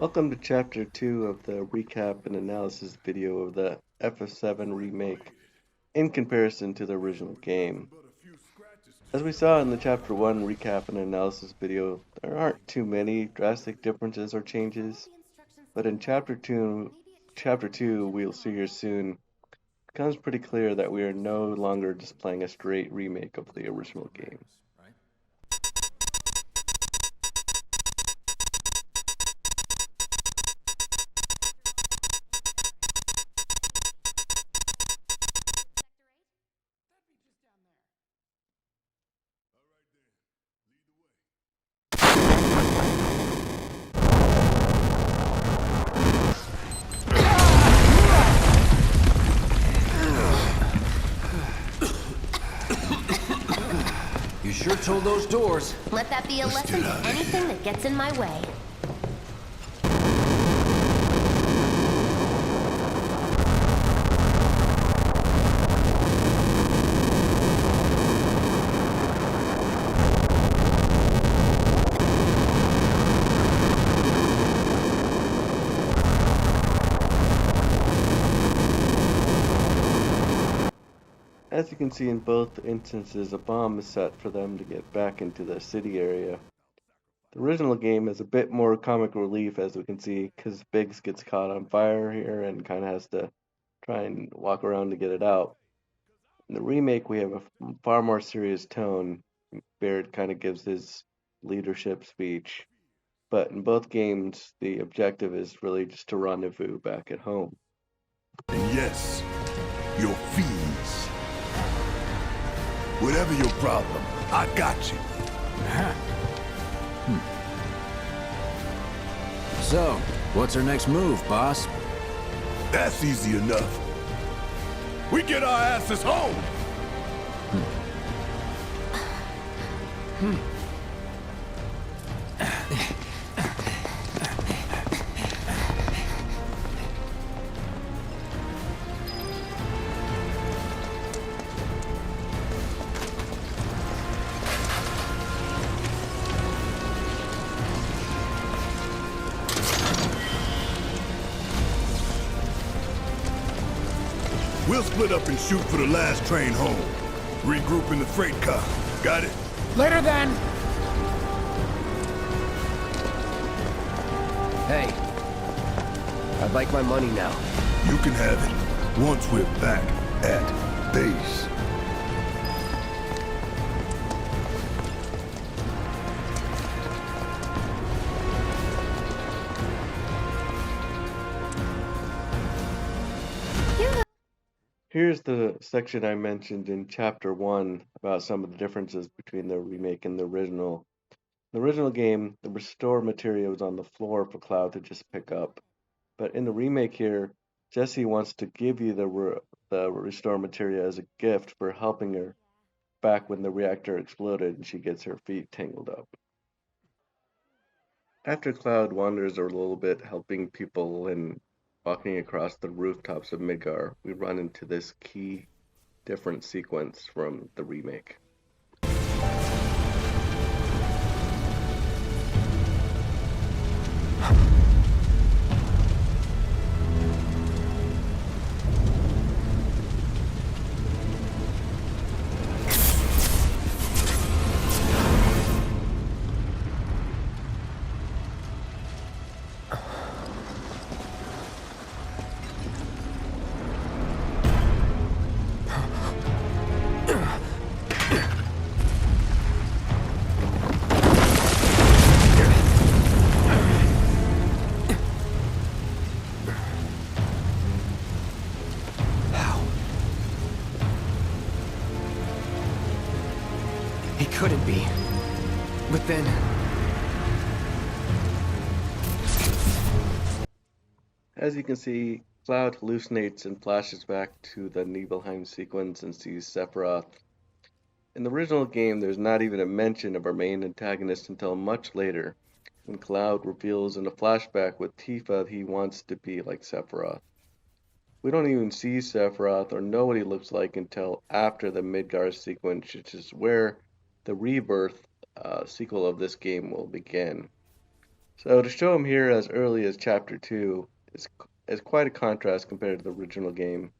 Welcome to Chapter 2 of the recap and analysis video of the FF7 Remake in comparison to the original game. As we saw in the Chapter 1 recap and analysis video, there aren't too many drastic differences or changes, but in Chapter 2 we'll see here soon, it becomes pretty clear that we are no longer just playing a straight remake of the original game. You sure told those doors. Let that be a lesson to anything that gets in my way. As you can see in both instances, a bomb is set for them to get back into the city area. The original game is a bit more comic relief, as we can see, because Biggs gets caught on fire here and kind of has to try and walk around to get it out. In the remake, we have a far more serious tone. Barrett kind of gives his leadership speech, but in both games, the objective is really just to rendezvous back at home. And yes, your fees. Whatever your problem, I got you. So, what's our next move, boss? That's easy enough. We get our asses home! We'll split up and shoot for the last train home. Regroup in the freight car. Got it? Later then! Hey, I'd like my money now. You can have it once we're back at base. Here's the section I mentioned in Chapter 1 about some of the differences between the remake and the original. In the original game, the restore material was on the floor for Cloud to just pick up. But in the remake here, Jessie wants to give you the restore material as a gift for helping her back when the reactor exploded and she gets her feet tangled up. After Cloud wanders a little bit helping people and walking across the rooftops of Midgar, we run into this key different sequence from the remake. He couldn't be. But then... As you can see, Cloud hallucinates and flashes back to the Nibelheim sequence and sees Sephiroth. In the original game, there's not even a mention of our main antagonist until much later, when Cloud reveals in a flashback with Tifa he wants to be like Sephiroth. We don't even see Sephiroth or know what he looks like until after the Midgar sequence, which is where the Rebirth sequel of this game will begin. So to show him here as early as Chapter 2 is quite a contrast compared to the original game.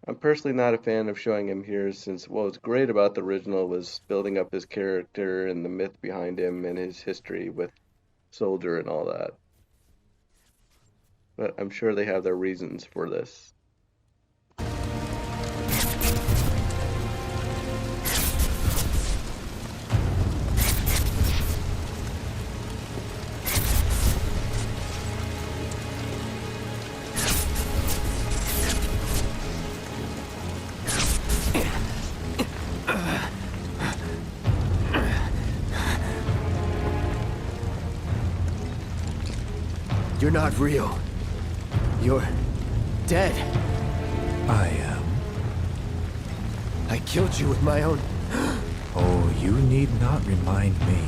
I'm personally not a fan of showing him here since what was great about the original was building up his character and the myth behind him and his history with Soldier and all that. But I'm sure they have their reasons for this. You're not real. You're dead. I am. I killed you with my own... Oh, you need not remind me.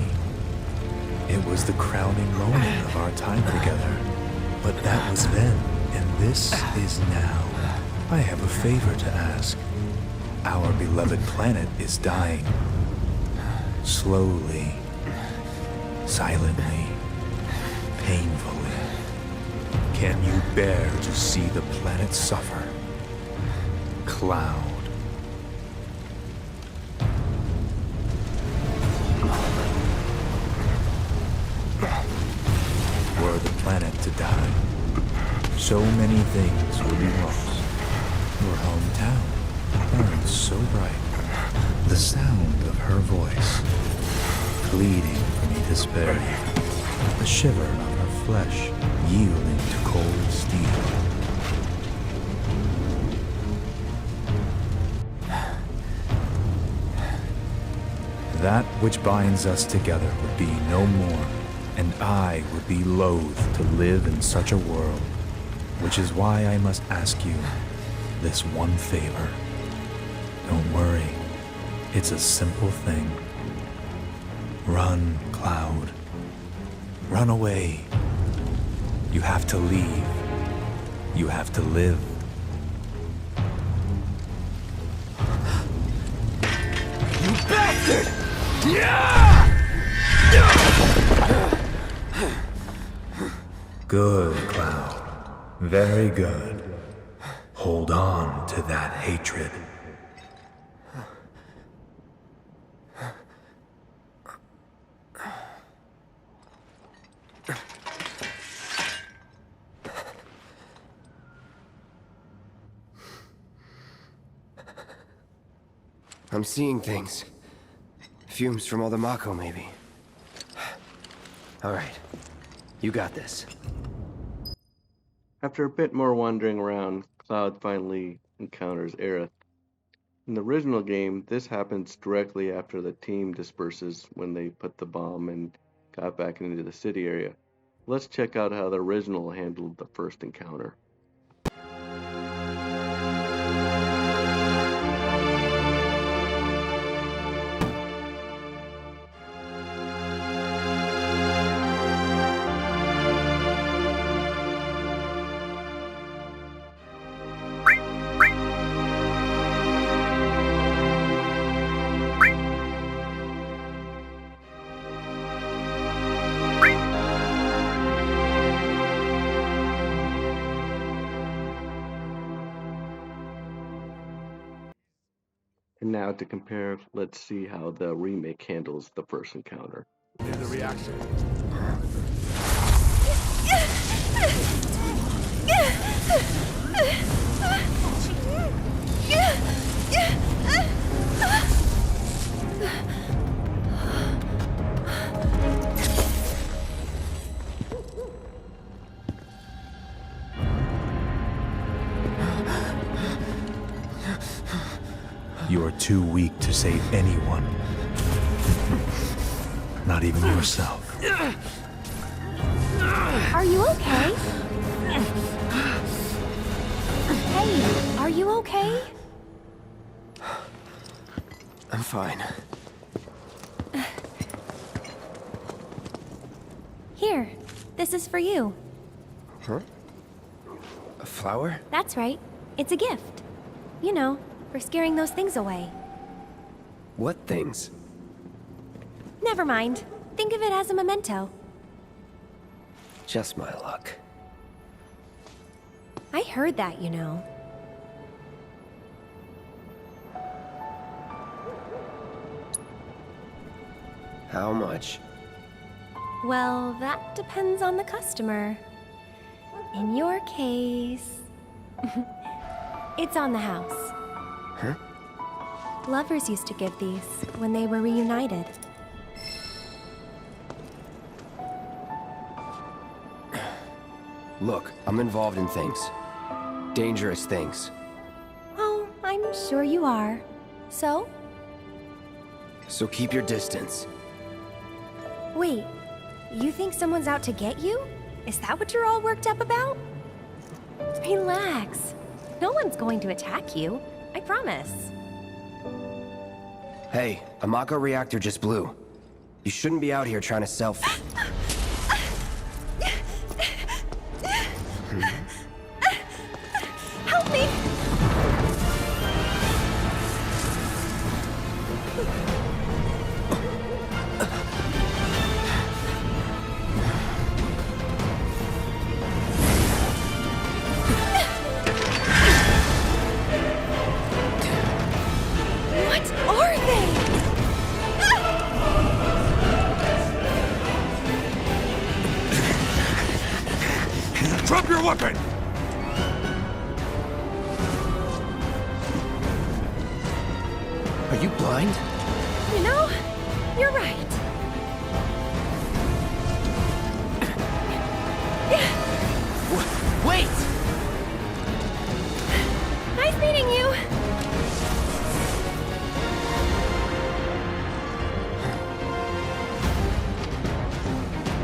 It was the crowning moment of our time together. But that was then, and this is now. I have a favor to ask. Our beloved planet is dying. Slowly. Silently. Painfully. Can you bear to see the planet suffer? Cloud. Were the planet to die, so many things would be lost. Your hometown burns so bright. The sound of her voice, pleading for me to spare you. The shiver of her flesh, yielding to cold steel. That which binds us together would be no more, and I would be loath to live in such a world, which is why I must ask you this one favor. Don't worry, it's a simple thing. Run, Cloud. Run away. You have to leave. You have to live. You bastard! Good, Cloud. Very good. Hold on to that hatred. I'm seeing things. Fumes from all the Mako, maybe. All right. You got this. After a bit more wandering around, Cloud finally encounters Aerith. In the original game, this happens directly after the team disperses when they put the bomb and got back into the city area. Let's check out how the original handled the first encounter. And now to compare, let's see how the remake handles the first encounter. Here's the reaction. You are too weak to save anyone. Not even yourself. Are you okay? Hey, are you okay? I'm fine. Here, this is for you. Huh? A flower? That's right. It's a gift. You know, for scaring those things away. What things? Never mind. Think of it as a memento. Just my luck. I heard that, you know. How much? Well, that depends on the customer. In your case... it's on the house. Huh? Lovers used to give these when they were reunited. Look, I'm involved in things. Dangerous things. Oh, I'm sure you are. So? So keep your distance. Wait, you think someone's out to get you? Is that what you're all worked up about? Relax. No one's going to attack you. I promise. Hey, a Mako reactor just blew. You shouldn't be out here trying to self... Help me! What are they? Drop your weapon! Are you blind? You know, you're right. Wait! Nice meeting you.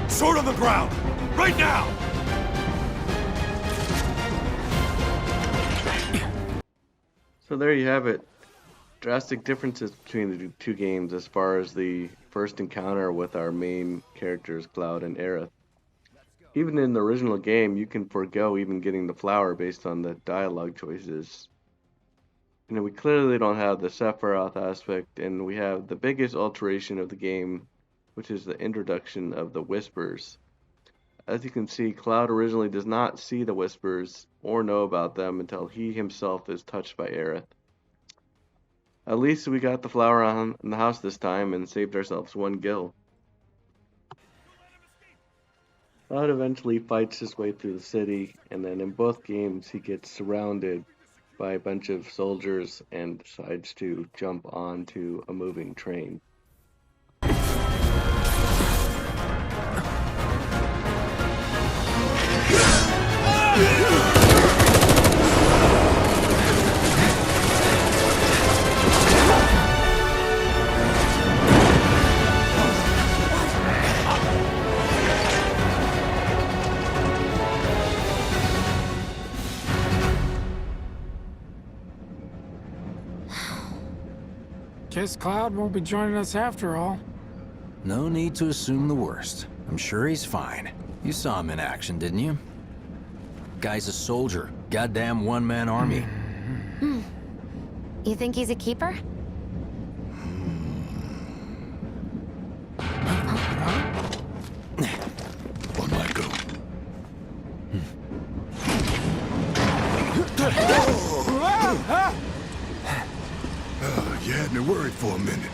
Sword on the ground! Right now! So there you have it. Drastic differences between the two games as far as the first encounter with our main characters, Cloud and Aerith. Even in the original game, you can forego even getting the flower based on the dialogue choices. You know, we clearly don't have the Sephiroth aspect, and we have the biggest alteration of the game, which is the introduction of the Whispers. As you can see, Cloud originally does not see the Whispers or know about them until he himself is touched by Aerith. At least we got the flower in the house this time and saved ourselves one kill. Cloud eventually fights his way through the city, and then in both games he gets surrounded by a bunch of soldiers and decides to jump onto a moving train. Guess Cloud won't be joining us after all. No need to assume the worst. I'm sure he's fine. You saw him in action, didn't you? Guy's a soldier. Goddamn one-man army. You think he's a keeper? On my go. You had me worried for a minute.